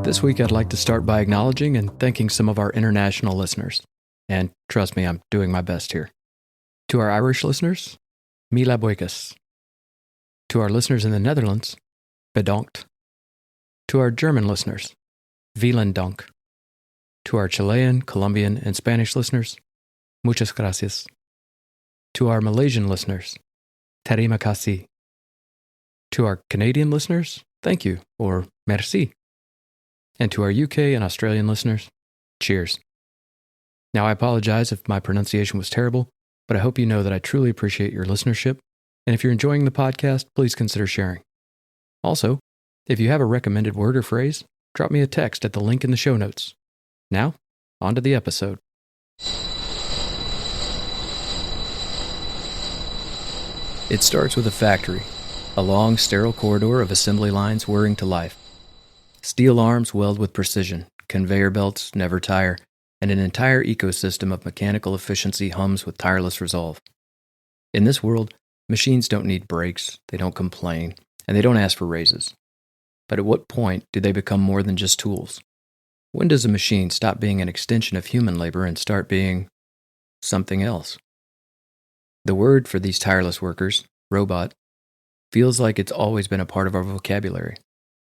This week I'd like to start by acknowledging and thanking some of our international listeners. And trust me, I'm doing my best here. To our Irish listeners, Mila Boikas. To our listeners in the Netherlands, Bedankt. To our German listeners, Vielen Dank. To our Chilean, Colombian, and Spanish listeners, Muchas gracias. To our Malaysian listeners, Terima kasih. To our Canadian listeners, thank you, or merci. And to our UK and Australian listeners, cheers. Now, I apologize if my pronunciation was terrible, but I hope you know that I truly appreciate your listenership, and if you're enjoying the podcast, please consider sharing. Also, if you have a recommended word or phrase, drop me a text at the link in the show notes. Now, on to the episode. It starts with a factory, a long, sterile corridor of assembly lines whirring to life. Steel arms weld with precision, conveyor belts never tire, and an entire ecosystem of mechanical efficiency hums with tireless resolve. In this world, machines don't need breaks, they don't complain, and they don't ask for raises. But at what point do they become more than just tools? When does a machine stop being an extension of human labor and start being something else? The word for these tireless workers, robot, feels like it's always been a part of our vocabulary.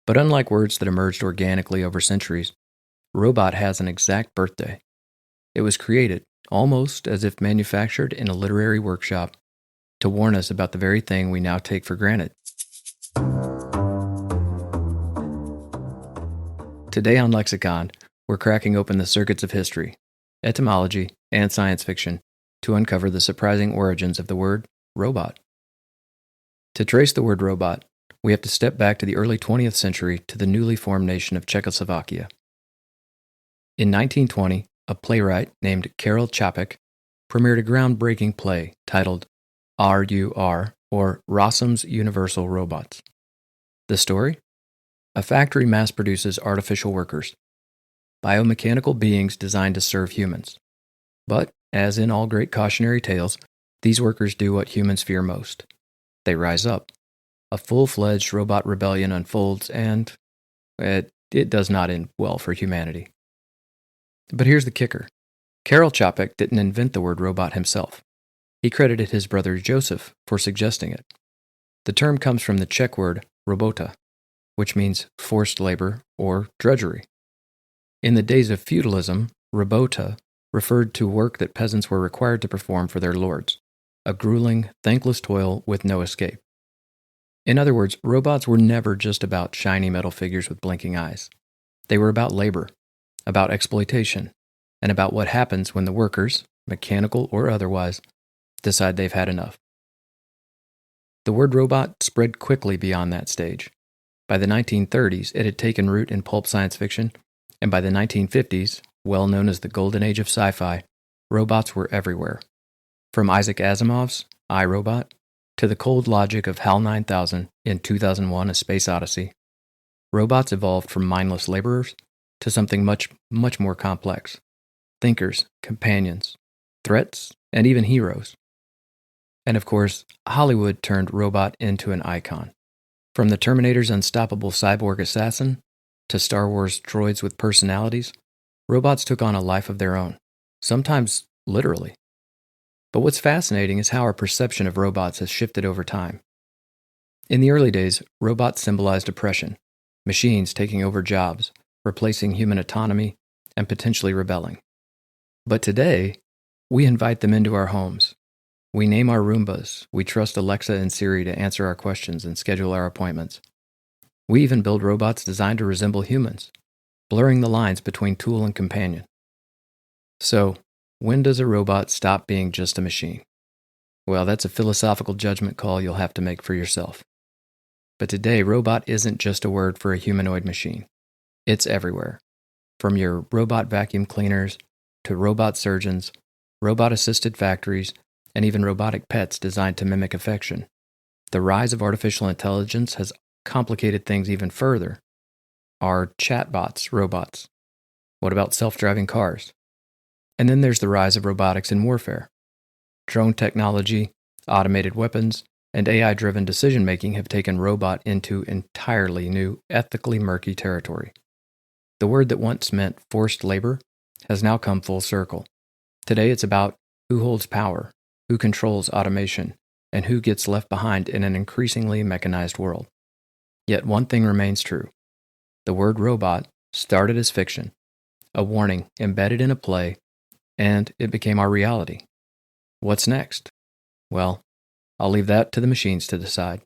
But unlike words that emerged organically over centuries, robot has an exact birthday. It was created, almost as if manufactured in a literary workshop, to warn us about the very thing we now take for granted. Today on Lexiconned, we're cracking open the circuits of history, etymology, and science fiction to uncover the surprising origins of the word robot. To trace the word robot, we have to step back to the early 20th century to the newly formed nation of Czechoslovakia. In 1920, a playwright named Karel Čapek premiered a groundbreaking play titled R.U.R, or Rossum's Universal Robots. The story? A factory mass produces artificial workers, biomechanical beings designed to serve humans. But, as in all great cautionary tales, these workers do what humans fear most. They rise up. A full-fledged robot rebellion unfolds, and it does not end well for humanity. But here's the kicker. Karel Čapek didn't invent the word robot himself. He credited his brother Joseph for suggesting it. The term comes from the Czech word robota, which means forced labor or drudgery. In the days of feudalism, robota referred to work that peasants were required to perform for their lords, a grueling, thankless toil with no escape. In other words, robots were never just about shiny metal figures with blinking eyes. They were about labor, about exploitation, and about what happens when the workers, mechanical or otherwise, decide they've had enough. The word robot spread quickly beyond that stage. By the 1930s, it had taken root in pulp science fiction, and by the 1950s, well known as the golden age of sci-fi, robots were everywhere. From Isaac Asimov's I, Robot, to the cold logic of HAL 9000 in 2001: A Space Odyssey, robots evolved from mindless laborers to something much more complex. Thinkers, companions, threats, and even heroes. And of course, Hollywood turned robot into an icon. From the Terminator's unstoppable cyborg assassin to Star Wars droids with personalities, robots took on a life of their own, sometimes literally. But what's fascinating is how our perception of robots has shifted over time. In the early days, robots symbolized oppression, machines taking over jobs, replacing human autonomy, and potentially rebelling. But today, we invite them into our homes. We name our Roombas, we trust Alexa and Siri to answer our questions and schedule our appointments. We even build robots designed to resemble humans, blurring the lines between tool and companion. So, when does a robot stop being just a machine? Well, that's a philosophical judgment call you'll have to make for yourself. But today, robot isn't just a word for a humanoid machine. It's everywhere. From your robot vacuum cleaners to robot surgeons, robot-assisted factories, and even robotic pets designed to mimic affection. The rise of artificial intelligence has complicated things even further. Are chatbots robots? What about self-driving cars? And then there's the rise of robotics in warfare. Drone technology, automated weapons, and AI-driven decision-making have taken robot into entirely new, ethically murky territory. The word that once meant forced labor has now come full circle. Today it's about who holds power, who controls automation, and who gets left behind in an increasingly mechanized world. Yet one thing remains true. The word robot started as fiction, a warning embedded in a play, and it became our reality. What's next? Well, I'll leave that to the machines to decide.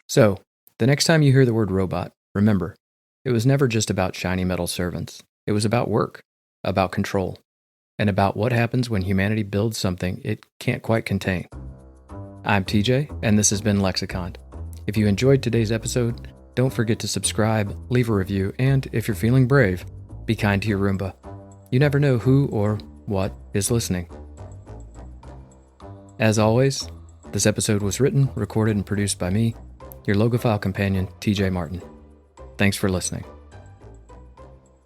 So, the next time you hear the word robot, remember, it was never just about shiny metal servants. It was about work, about control, and about what happens when humanity builds something it can't quite contain. I'm TJ, and this has been Lexiconned. If you enjoyed today's episode, don't forget to subscribe, leave a review, and if you're feeling brave, be kind to your Roomba. You never know who or what is listening. As always, this episode was written, recorded, and produced by me, your Logophile companion, TJ Martin. Thanks for listening.